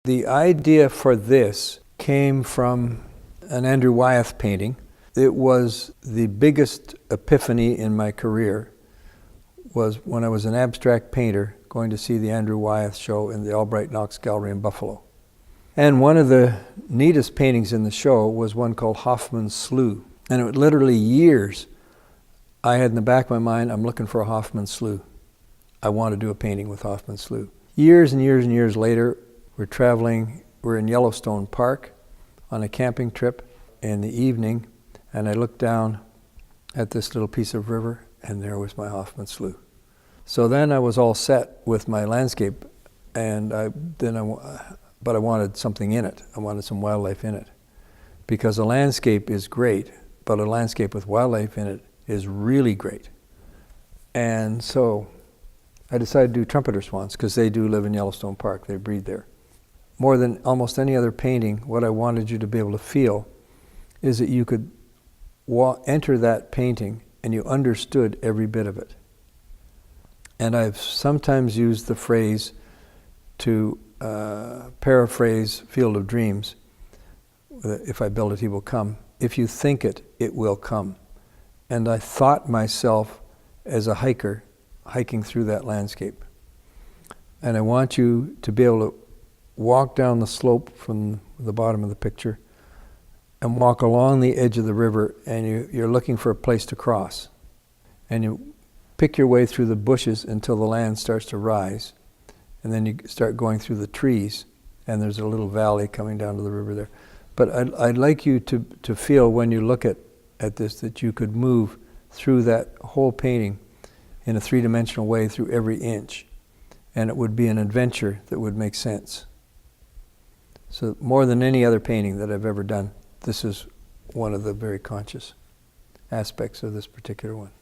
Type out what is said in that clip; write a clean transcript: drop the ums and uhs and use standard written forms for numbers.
The idea for this came from an Andrew Wyeth painting. It was the biggest epiphany in my career, was when I was an abstract painter going to see the Andrew Wyeth show in the Albright Knox Gallery in Buffalo. And one of the neatest paintings in the show was one called Hoffman's Slough. And it was literally years I had in the back of my mind, I'm looking for a Hoffman's Slough. I want to do a painting with Hoffman's Slough. Years and years and years later, we're in Yellowstone Park on a camping trip in the evening, and I looked down at this little piece of river, and there was my Hoffman's Slough. So then I was all set with my landscape, but I wanted something in it. I wanted some wildlife in it. Because a landscape is great, but a landscape with wildlife in it is really great. And so I decided to do trumpeter swans, because they do live in Yellowstone Park. They breed there. More than almost any other painting, what I wanted you to be able to feel is that you could enter that painting and you understood every bit of it. And I've sometimes used the phrase to paraphrase Field of Dreams, if I build it, he will come. If you think it, it will come. And I thought myself as a hiker, hiking through that landscape. And I want you to be able to walk down the slope from the bottom of the picture and walk along the edge of the river, and you're looking for a place to cross. And you pick your way through the bushes until the land starts to rise. And then you start going through the trees, and there's a little valley coming down to the river there. But I'd like you to feel when you look at this that you could move through that whole painting in a three-dimensional way through every inch. And it would be an adventure that would make sense. So more than any other painting that I've ever done, this is one of the very conscious aspects of this particular one.